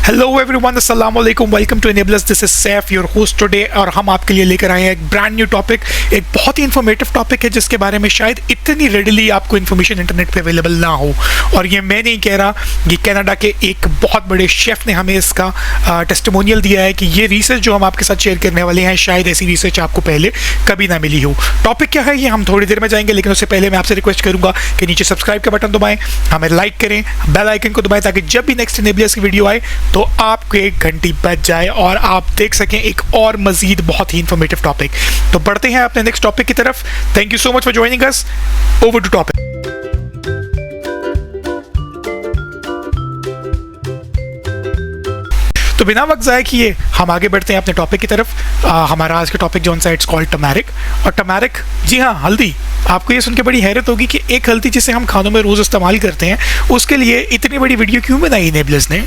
Hello everyone, अस्सलाम वालेकुम, welcome to Enablers. This is Saif, your host today, और हम आपके लिए लेकर आए हैं एक ब्रांड न्यू टॉपिक। एक बहुत ही इन्फॉर्मेटिव टॉपिक है जिसके बारे में शायद इतनी रेडिली आपको इन्फॉर्मेशन इंटरनेट पे अवेलेबल ना हो। और ये मैं नहीं कह रहा, ये कनाडा के एक बहुत बड़े शेफ ने हमें इसका टेस्टिमोनियल दिया है कि ये रिसर्च जो हम आपके साथ शेयर करने वाले हैं, शायद ऐसी रिसर्च आपको पहले कभी ना मिली हो। टॉपिक क्या है ये हम थोड़ी देर में जाएंगे, लेकिन उससे पहले मैं आपसे रिक्वेस्ट करूंगा कि नीचे सब्सक्राइब का बटन दबाएं, हमें लाइक करें, बेल आइकन को दबाएं, ताकि जब भी नेक्स्ट एनेबलर्स की वीडियो आए तो आपको एक घंटी बच जाए और आप देख सकें एक और मजीद बहुत ही इंफॉर्मेटिव टॉपिक। तो बढ़ते हैं अपने नेक्स्ट टॉपिक की तरफ। Thank you so much for joining us. Over to topic. तो बिना वक्त ज़ाया किए हम आगे बढ़ते हैं अपने टॉपिक की तरफ। हमारा आज का टॉपिक जो सा इट्स कॉल्ड टर्मेरिक। और टर्मेरिक, जी हाँ, हल्दी। आपको ये सुन के बड़ी हैरत होगी कि एक हल्दी जिसे हम खानों में रोज़ इस्तेमाल करते हैं, उसके लिए इतनी बड़ी वीडियो क्यों बनाई एनेबलर्स ने।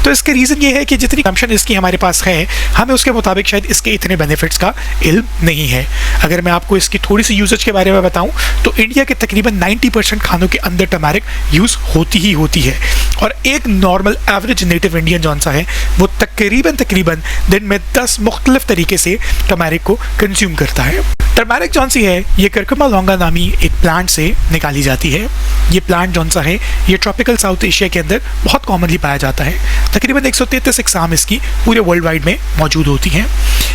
तो इसके रीज़न ये है कि जितनी कंजम्पशन इसकी हमारे पास है, हमें उसके मुताबिक शायद इसके इतने बेनिफिट्स का इल्म नहीं है। अगर मैं आपको इसकी थोड़ी सी यूजेज के बारे में बताऊँ तो इंडिया के तकरीबन 90% खानों के अंदर टर्मेरिक यूज़ होती ही होती है। और एक नॉर्मल एवरेज नेटिव इंडियन जौन सा है वो तकरीबन दिन में 10 मुख्तलिफ तरीके से टर्मेरिक को कंज्यूम करता है। टर्मेरिक जौन सी है ये कर्कुमा लॉन्गा नामी एक प्लांट से निकाली जाती है। ये प्लांट जौन सा है ये ट्रॉपिकल साउथ एशिया के अंदर बहुत कॉमनली पाया जाता है। तकरीबन 133 इकसाम इसकी पूरे वर्ल्ड वाइड में मौजूद होती हैं।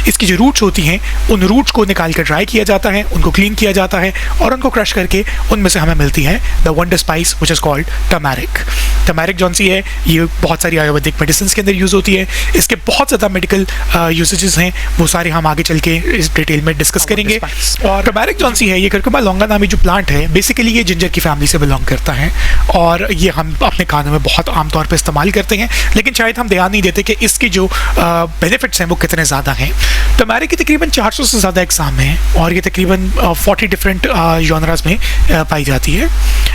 इसकी जो रूट्स होती हैं उन रूट्स को निकाल कर ड्राई किया जाता है, उनको क्लीन किया जाता है और उनको क्रश करके उनमें से हमें मिलती है the wonder spice which is called turmeric. Turmeric जौन सी है ये बहुत सारी आयुर्वेदिक मेडिसिन के अंदर यूज़ होती है। इसके बहुत ज़्यादा मेडिकल यूसेजेस हैं, वो सारे हम आगे चल के इस डिटेल में डिस्कस करेंगे। और टर्मेरिक जौन सी है ये कर्कुमा लॉन्गा नामी जो प्लांट है, बेसिकली ये जिंजर की फैमिली से बिलोंग करता है और ये हम अपने खानों में बहुत आमतौर पर इस्तेमाल करते हैं, लेकिन शायद हम ध्यान नहीं देते कि इसके जो बेनिफिट्स हैं वो कितने ज़्यादा हैं। टर्मेरिक की तकरीबन 400 से ज़्यादा इकसाम हैं और ये तकरीबन 40 डिफरेंट जॉनरास में पाई जाती है।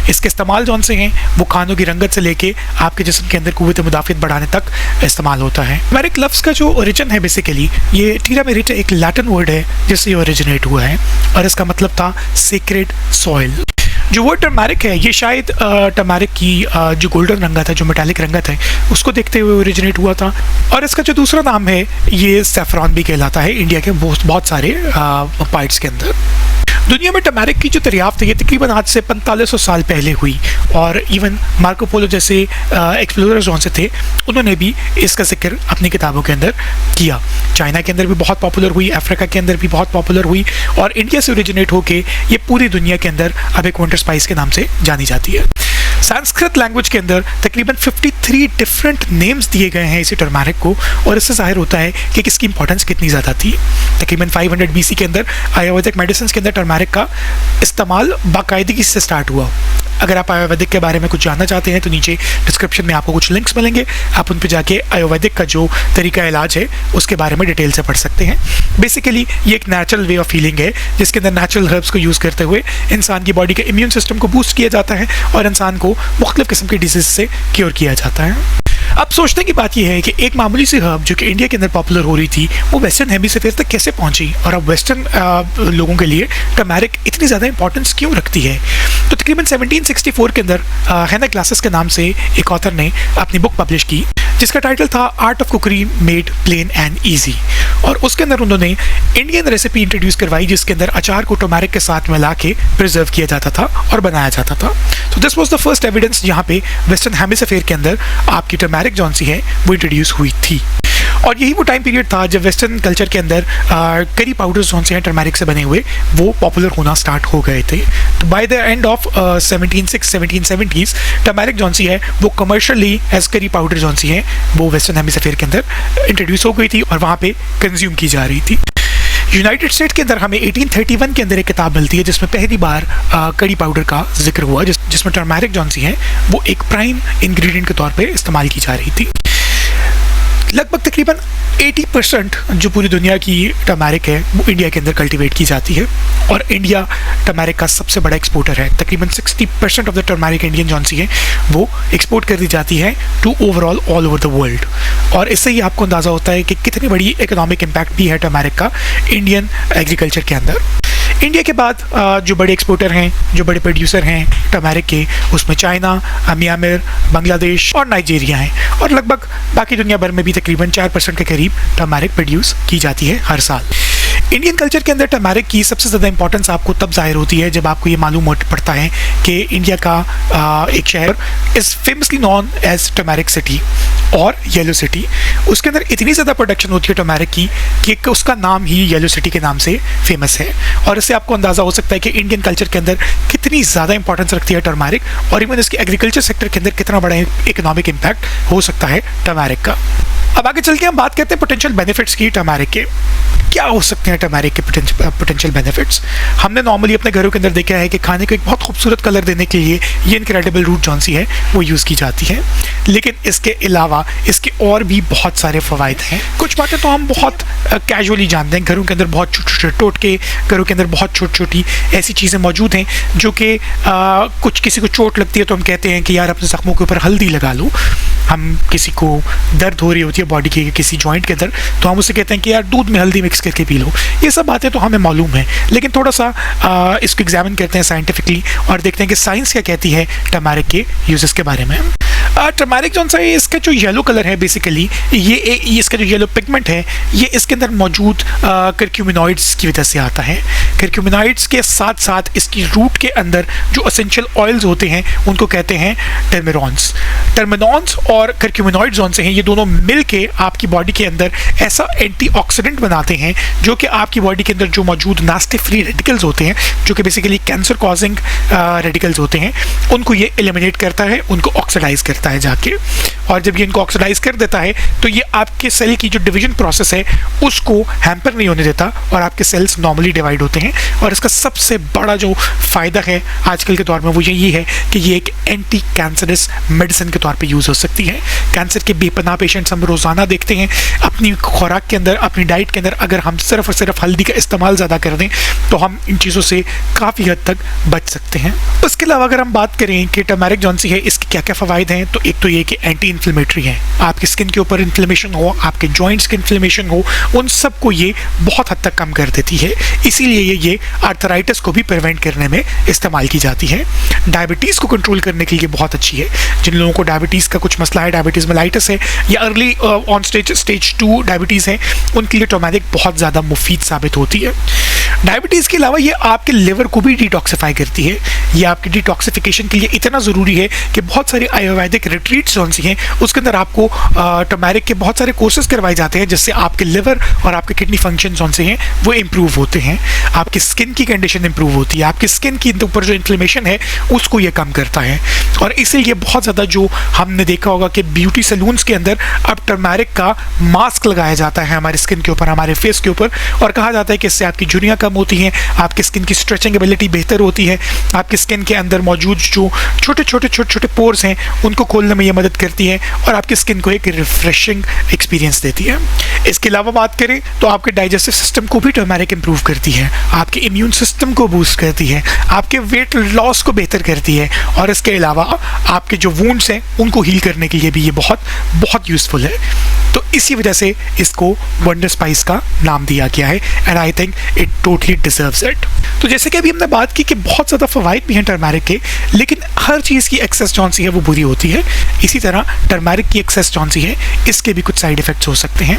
इसके इस्तेमाल जौन से हैं वो खानों की रंगत से लेके आपके जिस्म के अंदर कुव्वत मुदाफ़ियत बढ़ाने तक इस्तेमाल होता है। टर्मेरिक लफ्ज़ का जो ओरिजिन है बेसिकली ये टीरा मेरिटा एक लैटिन वर्ड है जिससे ये ओरिजिनेट हुआ है और इसका मतलब था सीक्रेट सॉइल। जो वर्ड टर्मेरिक है ये शायद टर्मेरिक की जो गोल्डन रंगत है, जो मेटालिक रंगत है, उसको देखते हुए ओरिजिनेट हुआ था। और इसका जो दूसरा नाम है ये सैफरॉन भी कहलाता है इंडिया के बहुत सारे पार्ट्स के अंदर। दुनिया में टर्मेरिक की जो दरियाफ्त है ये तकरीबन आज से 4500 साल पहले हुई और इवन मार्को पोलो जैसे एक्सप्लोरर्स जौन से थे उन्होंने भी इसका जिक्र अपनी किताबों के अंदर किया। चाइना के अंदर भी बहुत पॉपुलर हुई, अफ्रीका के अंदर भी बहुत पॉपुलर हुई और इंडिया से ओरिजिनेट होके ये पूरी दुनिया के अंदर अब एक वंडर स्पाइस के नाम से जानी जाती है। संस्कृत लैंग्वेज के अंदर तकरीबन 53 डिफरेंट नेम्स दिए गए हैं इसी टर्मेरिक को और इससे जाहिर होता है कि इसकी इंपॉर्टेंस कितनी ज़्यादा थी। तकरीबन 500 BC के अंदर आयुर्वेदिक मेडिसिन के अंदर टर्मेरिक का इस्तेमाल बाकायदगी से स्टार्ट हुआ। अगर आप आयुर्वेदिक के बारे में कुछ जानना चाहते हैं तो नीचे डिस्क्रिप्शन में आपको कुछ लिंक्स मिलेंगे, आप उन पर जाके आयुर्वेदिक का जो तरीका इलाज है उसके बारे में डिटेल से पढ़ सकते हैं। बेसिकली ये एक नेचुरल वे ऑफ हीलिंग है जिसके अंदर नेचुरल हर्ब्स को यूज़ करते हुए इंसान की बॉडी के इम्यून सिस्टम को बूस्ट किया जाता है और इंसान को मुख्तलिफ किस्म की डिजीज से क्योर किया जाता है। अब सोचने की बात यह है कि एक मामूली सी हर्ब जो कि इंडिया के अंदर पॉपुलर हो रही थी वो वेस्टर्न हेमिस्फीयर तक कैसे पहुंची और अब वेस्टर्न लोगों के लिए टर्मेरिक इतनी ज़्यादा इंपॉर्टेंस क्यों रखती है। तो तकरीबन 1764 के अंदर हैना ग्लासेस के नाम से एक ऑथर ने अपनी बुक पब्लिश की जिसका टाइटल था art of cookery made plain and easy. और उसके अंदर उन्होंने इंडियन रेसिपी इंट्रोड्यूस करवाई जिसके अंदर अचार को टर्मेरिक के साथ मिला के प्रिजर्व किया जाता था और बनाया जाता था। तो this was the first evidence जहाँ पे वेस्टर्न हेमिस्फीयर के अंदर आपकी टर्मेरिक जौन सी है वो इंट्रोड्यूस हुई थी। और यही वो टाइम पीरियड था जब वेस्टर्न कल्चर के अंदर करी पाउडर्स जौन से हैं टर्मेरिक से बने हुए वो पॉपुलर होना स्टार्ट हो गए थे। तो by the end of 1770s turmeric जौन सी है वो कमर्शियली एज करी पाउडर जौन सी है वो वेस्टर्न हेमिस्फीयर के अंदर इंट्रोड्यूस हो गई थी और वहाँ पे कंज्यूम की जा रही थी। यूनाइटेड स्टेट के अंदर हमें 1831 के अंदर एक किताब मिलती है जिसमें पहली बार कड़ी पाउडर का जिक्र हुआ जिसमें टर्मेरिक जौन सी है वो एक प्राइम इंग्रेडिएंट के तौर पे इस्तेमाल की जा रही थी। लगभग तकरीबन 80% जो पूरी दुनिया की टर्मेरिक है वो इंडिया के अंदर कल्टीवेट की जाती है और इंडिया टर्मेरिक का सबसे बड़ा एक्सपोर्टर है। तकरीबन 60% ऑफ द टर्मेरिक इंडियन जौन सी है वो एक्सपोर्ट कर दी जाती है to overall all over the world. और इससे ही आपको अंदाज़ा होता है कि कितनी बड़ी इकोनॉमिक इम्पैक्ट भी है टर्मेरिक का इंडियन एग्रीकल्चर के अंदर। इंडिया के बाद जो बड़े एक्सपोर्टर हैं, जो बड़े प्रोड्यूसर हैं टर्मेरिक के, उसमें चाइना, म्यांमार, बांग्लादेश और नाइजीरिया हैं। और लगभग बाकी दुनिया भर में भी तकरीबन 4% के करीब टर्मेरिक प्रोड्यूस की जाती है हर साल। इंडियन कल्चर के अंदर टर्मेरिक की सबसे ज़्यादा इंपॉर्टेंस आपको तब जाहिर होती है जब आपको ये मालूम पड़ता है कि इंडिया का एक शहर is famously known as turmeric city और येलो सिटी। उसके अंदर इतनी ज़्यादा प्रोडक्शन होती है टर्मेरिक की कि उसका नाम ही येलो सिटी के नाम से फेमस है। और इससे आपको अंदाज़ा हो सकता है कि इंडियन कल्चर के अंदर कितनी ज़्यादा इंपॉर्टेंस रखती है टर्मेरिक, और इवन इसकी एग्रीकल्चर सेक्टर के अंदर कितना बड़ा इकोनॉमिक इम्पैक्ट हो सकता है टर्मेरिक का। अब आगे चल के हम बात करते हैं पोटेंशियल बेनिफिट्स की टर्मेरिक के। क्या हो सकते हैं टर्मेरिक के पोटेंशियल बेनिफिट्स? हमने नॉर्मली अपने घरों के अंदर देखा है कि खाने को एक बहुत खूबसूरत कलर देने के लिए ये इनक्रेडिबल रूट जौन सी है वो यूज़ की जाती है, लेकिन इसके अलावा इसके और भी बहुत सारे फ़वाइद हैं। कुछ बातें तो हम बहुत कैजुअली जानते हैं, घरों के अंदर बहुत छोटे छोटे टोटके, घरों के अंदर बहुत छोटी छोटी ऐसी चीज़ें मौजूद हैं जो कि कुछ किसी को चोट लगती है तो हम कहते हैं कि यार अपने ज़ख्मों के ऊपर हल्दी लगा लो। हम किसी को दर्द हो रही होती है बॉडी के किसी जॉइंट के अंदर तो हम उसे कहते हैं कि यार दूध में हल्दी मिक्स करके पी लो। ये सब बातें तो हमें मालूम है, लेकिन थोड़ा सा इसको एग्जामिन करते हैं साइंटिफिकली और देखते हैं कि साइंस क्या कहती है टर्मेरिक के यूजेस के बारे में। टर्मेरिक जो सा है इसका जो येलो कलर है बेसिकली ये इसका जो येलो पिगमेंट है ये इसके अंदर मौजूद करक्यूमिनॉइड्स की वजह से आता है। करक्यूमिनॉइड्स के साथ साथ इसकी रूट के अंदर जो एसेंशियल ऑयल्स होते हैं उनको कहते हैं टर्मेरॉन्स। टर्मेनॉन्स और करक्यूमिनॉइड्स जौन से हैं ये दोनों मिल के आपकी बॉडी के अंदर ऐसा एंटीऑक्सीडेंट बनाते हैं जो कि आपकी बॉडी के अंदर जो मौजूद नास्टी फ्री रेडिकल्स होते हैं जो कि बेसिकली कैंसर कॉजिंग रेडिकल्स होते हैं उनको ये एलिमिनेट करता है, उनको ऑक्सीडाइज करता है जाके। और जब ये इनको ऑक्सीडाइज कर देता है तो ये आपके सेल की जो डिवीजन प्रोसेस है उसको हैम्पर नहीं होने देता और आपके सेल्स नॉर्मली डिवाइड होते हैं। और इसका सबसे बड़ा जो फ़ायदा है आजकल के दौर में वो यही है कि ये एक एंटी कैंसरस मेडिसिन के तौर पे यूज़ हो सकती है। कैंसर के बेपनाह पेशेंट्स हम रोज़ाना देखते हैं। अपनी खुराक के अंदर, अपनी डाइट के अंदर अगर हम सिर्फ और सिर्फ हल्दी का इस्तेमाल ज़्यादा कर दें तो हम इन चीज़ों से काफ़ी हद तक बच सकते हैं। उसके अलावा अगर हम बात करें कि टर्मेरिक जौन सी है इसके क्या क्या फ़वाइद हैं तो एक तो ये कि एंटी इन्फ्लेमेटरी है। आपकी स्किन के ऊपर इन्फ्लेमेशन हो, आपके जॉइंट्स के इन्फ्लेमेशन हो, उन सबको ये बहुत हद तक कम कर देती है। इसीलिए ये आर्थराइटिस को भी प्रिवेंट करने में इस्तेमाल की जाती है। डायबिटीज़ को कंट्रोल करने के लिए बहुत अच्छी है। जिन लोगों को डायबिटीज़ का कुछ मसला है, डायबिटीज़ मेलाइटिस है या अर्ली ऑन स्टेज 2 डायबिटीज़ है, उनके लिए टर्मेरिक बहुत ज़्यादा मुफीद साबित होती है। डायबिटीज़ के अलावा ये आपके लिवर को भी डिटॉक्सिफाई करती है। ये आपकी डिटॉक्सिफिकेशन के लिए इतना ज़रूरी है कि बहुत सारे आयुर्वेदिक रिट्रीट्स जौन सी हैं उसके अंदर आपको टर्मेरिक के बहुत सारे कोर्सेज करवाए जाते हैं जिससे आपके लिवर और आपके किडनी फंक्शन जौन से हैं वो इम्प्रूव होते हैं। आपकी स्किन की कंडीशन इम्प्रूव होती है। आपकी स्किन की ऊपर जो इन्फ्लेमेशन है उसको ये कम करता है। और इसीलिए बहुत ज़्यादा जो हमने देखा होगा कि ब्यूटी सैलून्स के अंदर अब टर्मेरिक का मास्क लगाया जाता है हमारी स्किन के ऊपर, हमारे फेस के ऊपर, और कहा जाता है कि इससे आपकी झुर्रियाँ कम होती हैं, आपकी स्किन की स्ट्रेचिंग एबिलिटी बेहतर होती है, आपकी स्किन के अंदर मौजूद जो छोटे छोटे पोर्स हैं उनको खोलने में ये मदद करती है और आपकी स्किन को एक रिफ्रेशिंग एक्सपीरियंस देती है। इसके अलावा बात करें तो आपके डाइजेस्टिव सिस्टम को भी टर्मेरिक इंप्रूव करती है, आपके इम्यून सिस्टम को बूस्ट करती है, आपके वेट लॉस को बेहतर करती है और इसके अलावा आपके जो वुंड्स हैं उनको हील करने के लिए भी ये बहुत यूज़फुल है। तो इसी वजह से इसको वंडर स्पाइस का नाम दिया गया है and I think it totally deserves it. तो जैसे कि अभी हमने बात की कि बहुत ज़्यादा फ़वाइद भी हैं टर्मेरिक के, लेकिन हर चीज़ की एक्सेस जौन सी है वो बुरी होती है। इसी तरह टर्मेरिक की एक्सेस जौन सी है इसके भी कुछ साइड इफ़ेक्ट्स हो सकते हैं।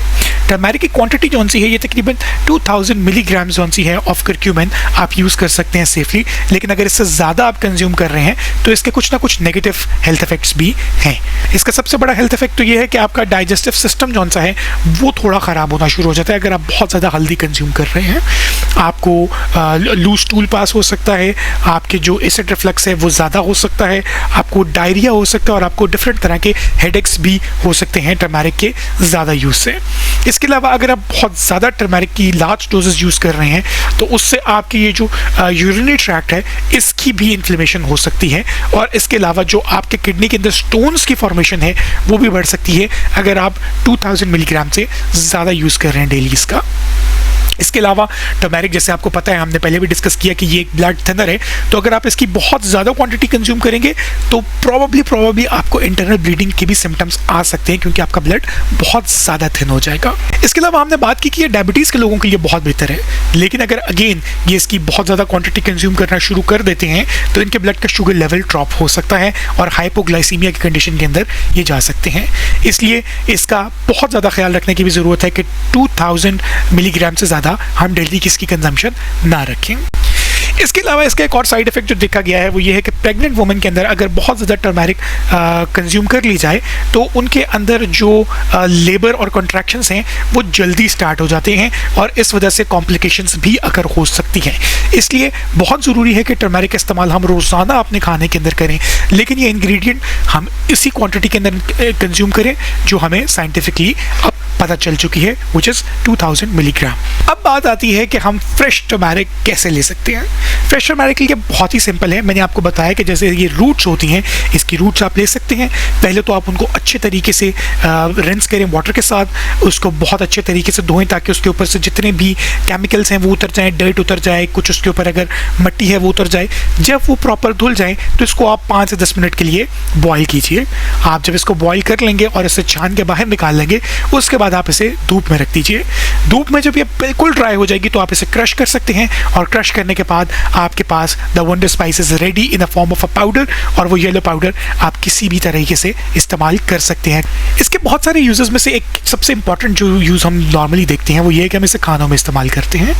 टर्मेरिक की क्वांटिटी जौन सी है ये तकरीबन 2000 मिलीग्राम जौन सी है ऑफ करक्यूमिन आप यूज़ कर सकते हैं सेफली, लेकिन अगर इससे ज़्यादा आप कंज्यूम कर रहे हैं तो इसके कुछ ना कुछ नेगेटिव हेल्थ इफेक्ट्स भी हैं। इसका सबसे बड़ा हेल्थ इफेक्ट तो ये है कि आपका डाइजेस्टिव सिस्टम जौन सा है वो थोड़ा ख़राब होना शुरू हो जाता है अगर आप बहुत ज़्यादा हल्दी कंज्यूम कर रहे हैं। आपको लूज स्टूल पास हो सकता है, आपके जो एसिड रिफ्लक्स है वो ज़्यादा हो सकता है, आपको डायरिया हो सकता है और आपको डिफरेंट तरह के हेडेक्स भी हो सकते हैं टर्मेरिक के ज़्यादा यूज़ से। इसके अलावा अगर आप बहुत ज़्यादा टर्मेरिक की लार्ज डोजेस यूज़ कर रहे हैं तो उससे आपकी ये जो यूरिनरी ट्रैक्ट है इसकी भी इन्फ्लेमेशन हो सकती है और इसके अलावा जो आपके किडनी के अंदर स्टोन्स की फॉर्मेशन है वो भी बढ़ सकती है अगर आप 2000 मिलीग्राम से ज़्यादा यूज़ कर रहे हैं डेली इसका। इसके अलावा टर्मेरिक, जैसे आपको पता है, हमने पहले भी डिस्कस किया कि ये एक ब्लड थिनर है, तो अगर आप इसकी बहुत ज़्यादा क्वांटिटी कंज्यूम करेंगे तो प्रॉबली आपको इंटरनल ब्लीडिंग के भी सिम्टम्स आ सकते हैं, क्योंकि आपका ब्लड बहुत ज़्यादा थिन हो जाएगा। इसके अलावा हमने बात की कि ये डायबिटीज़ के लोगों के लिए बहुत बेहतर है, लेकिन अगर अगेन ये इसकी बहुत ज़्यादा क्वांटिटी कंज्यूम करना शुरू कर देते हैं तो इनके ब्लड का शुगर लेवल ड्रॉप हो सकता है और हाइपोग्लाइसीमिया की कंडीशन के अंदर ये जा सकते हैं। इसलिए इसका बहुत ज़्यादा ख्याल रखने की भी ज़रूरत है कि 2000 मिलीग्राम से ज़्यादा हम डेली की इसकी कंजम्पशन ना रखें। इसके अलावा इसका एक और साइड इफेक्ट जो देखा गया है वो ये है कि प्रेग्नेंट वुमेन के अंदर अगर बहुत ज़्यादा टर्मेरिक कंज्यूम कर ली जाए तो उनके अंदर जो लेबर और कॉन्ट्रैक्शंस हैं वो जल्दी स्टार्ट हो जाते हैं और इस वजह से कॉम्प्लिकेशंस भी अगर हो सकती हैं। इसलिए बहुत ज़रूरी है कि टर्मेरिक का इस्तेमाल हम रोज़ाना अपने खाने के अंदर करें, लेकिन ये इंग्रेडिएंट हम इसी क्वांटिटी के अंदर कंज्यूम करें जो हमें साइंटिफिकली अब पता चल चुकी है, विच इज़ 2000 मिलीग्राम। अब बात आती है कि हम फ्रेश टर्मेरिक कैसे ले सकते हैं। फ्रेश टर्मेरिक के लिए बहुत ही सिंपल है। मैंने आपको बताया कि जैसे ये रूट्स होती हैं, इसकी रूट्स आप ले सकते हैं। पहले तो आप उनको अच्छे तरीके से रिंस करें वाटर के साथ, उसको बहुत अच्छे तरीके से धोएं ताकि उसके ऊपर से जितने भी केमिकल्स हैं वो उतर जाएँ, डर्ट उतर जाए, कुछ उसके ऊपर अगर मट्टी है वो उतर जाए। जब वो प्रॉपर धुल जाए तो इसको आप 5 से 10 मिनट के लिए बॉयल कीजिए। आप जब इसको बॉयल कर लेंगे और इसे छान के बाहर निकाल लेंगे, उसके बाद आप इसे धूप में रख दीजिए। धूप में जब ये बिल्कुल ड्राई हो जाएगी तो आप इसे क्रश कर सकते हैं और क्रश करने के बाद आपके पास the wonder spice is ready in a form of a powder, और वो येलो पाउडर आप किसी भी तरीके से इस्तेमाल कर सकते हैं। इसके बहुत सारे यूजेस में से एक सबसे इंपॉर्टेंट जो यूज़ हम नॉर्मली देखते हैं वो ये है कि हम इसे खानों में इस्तेमाल करते हैं।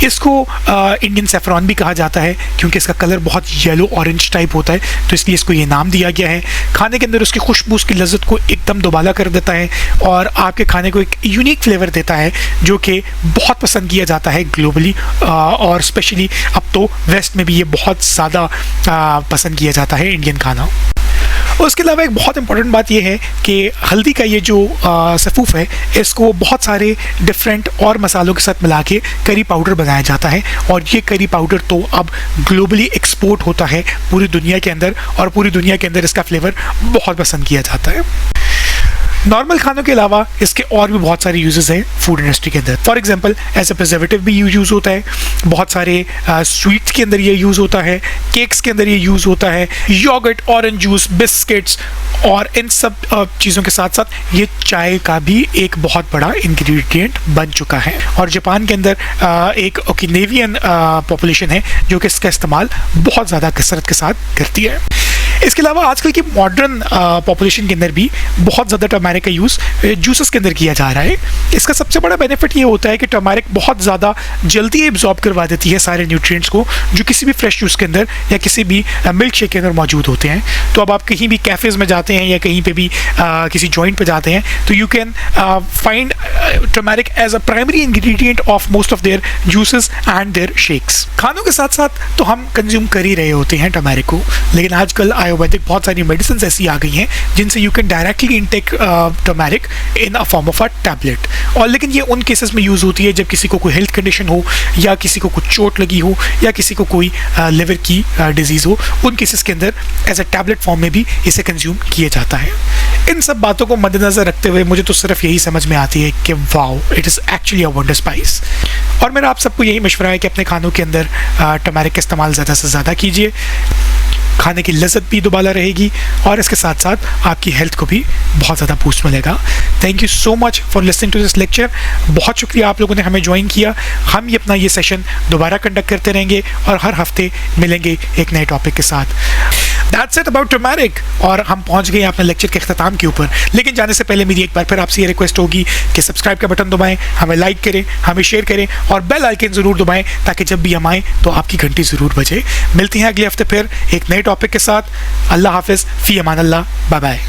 इसको इंडियन सेफ्रॉन भी कहा जाता है क्योंकि इसका कलर बहुत येलो ऑरेंज टाइप होता है, तो इसलिए इसको ये नाम दिया गया है। खाने के अंदर उसकी खुशबू उसकी लज्जत को एकदम दोबाला कर देता है और आपके खाने को एक यूनिक फ्लेवर देता है जो कि बहुत पसंद किया जाता है ग्लोबली, और स्पेशली अब तो वेस्ट में भी ये बहुत ज़्यादा पसंद किया जाता है इंडियन खाना। उसके अलावा एक बहुत इंपॉर्टेंट बात यह है कि हल्दी का ये जो सफ़ूफ है इसको बहुत सारे डिफरेंट और मसालों के साथ मिला के करी पाउडर बनाया जाता है, और ये करी पाउडर तो अब ग्लोबली एक्सपोर्ट होता है पूरी दुनिया के अंदर, और पूरी दुनिया के अंदर इसका फ्लेवर बहुत पसंद किया जाता है। नॉर्मल खानों के अलावा इसके और भी बहुत सारे यूजेस हैं फूड इंडस्ट्री के अंदर। For example as a preservative भी यूज़ होता है, बहुत सारे स्वीट्स के अंदर ये यूज़ होता है, केक्स के अंदर ये यूज़ होता है, योगर्ट, ऑरेंज जूस, बिस्किट्स, और इन सब चीज़ों के साथ साथ ये चाय का भी एक बहुत बड़ा इंग्रेडिएंट बन चुका है। और जापान के अंदर एक ओकिनेवियन पॉपुलेशन है जो कि इसका इस्तेमाल बहुत ज़्यादा कसरत के साथ करती है। इसके अलावा आजकल की मॉडर्न पॉपुलेशन के अंदर भी बहुत ज़्यादा टर्मेरिक का यूज़ जूसेस के अंदर किया जा रहा है। इसका सबसे बड़ा बेनिफिट ये होता है कि टर्मेरिक बहुत ज़्यादा जल्दी एब्जॉर्ब करवा देती है सारे न्यूट्रिएंट्स को जो किसी भी फ्रेश जूस के अंदर या किसी भी मिल्क शेक के अंदर मौजूद होते हैं। तो अब आप कहीं भी कैफ़ेज़ में जाते हैं या कहीं पे भी किसी जॉइंट पे जाते हैं तो you can find turmeric as a primary ingredient of most of their juices and their shakes. खानों के साथ साथ तो हम कंज्यूम कर ही रहे होते हैं टर्मेरिक को, लेकिन आजकल आयुर्वेदिक बहुत सारी मेडिसिन ऐसी आ गई हैं जिनसे you can directly intake turmeric in a form of a tablet. और लेकिन ये उन केसेस में यूज़ होती है जब किसी को कोई हेल्थ कंडीशन हो या किसी को कुछ चोट लगी हो या किसी को कोई लिवर की डिजीज़ हो, उन केसेस के अंदर एज अ टैबलेट फॉर्म में भी इसे कंज्यूम किया जाता है। इन सब बातों को मद्देनज़र रखते हुए मुझे तो सिर्फ यही समझ में आती है कि wow, it is actually a wonder spice. और मेरा आप सबको यही मशवरा है कि अपने खानों के अंदर टर्मेरिक का इस्तेमाल ज़्यादा से ज़्यादा कीजिए। खाने की लज़्ज़त भी दोबारा रहेगी और इसके साथ साथ आपकी हेल्थ को भी बहुत ज़्यादा बूस्ट मिलेगा। Thank you so much for listening to this lecture. बहुत शुक्रिया आप लोगों ने हमें ज्वाइन किया। हम ये अपना ये सेशन दोबारा कंडक्ट करते रहेंगे और हर हफ्ते मिलेंगे एक नए टॉपिक के साथ। That's it about turmeric. और हम पहुंच गए अपने लेक्चर के अख्ताम के ऊपर, लेकिन जाने से पहले मेरी एक बार फिर आपसे ये रिक्वेस्ट होगी कि सब्सक्राइब का बटन दबाएं, हमें लाइक करें, हमें शेयर करें और बेल आइकन ज़रूर दबाएं ताकि जब भी हम आएँ तो आपकी घंटी ज़रूर बजे। मिलते हैं अगले हफ्ते फिर एक नए टॉपिक के साथ। अल्लाह हाफिज़, फ़ी अमान अल्लाह, बाय बाय।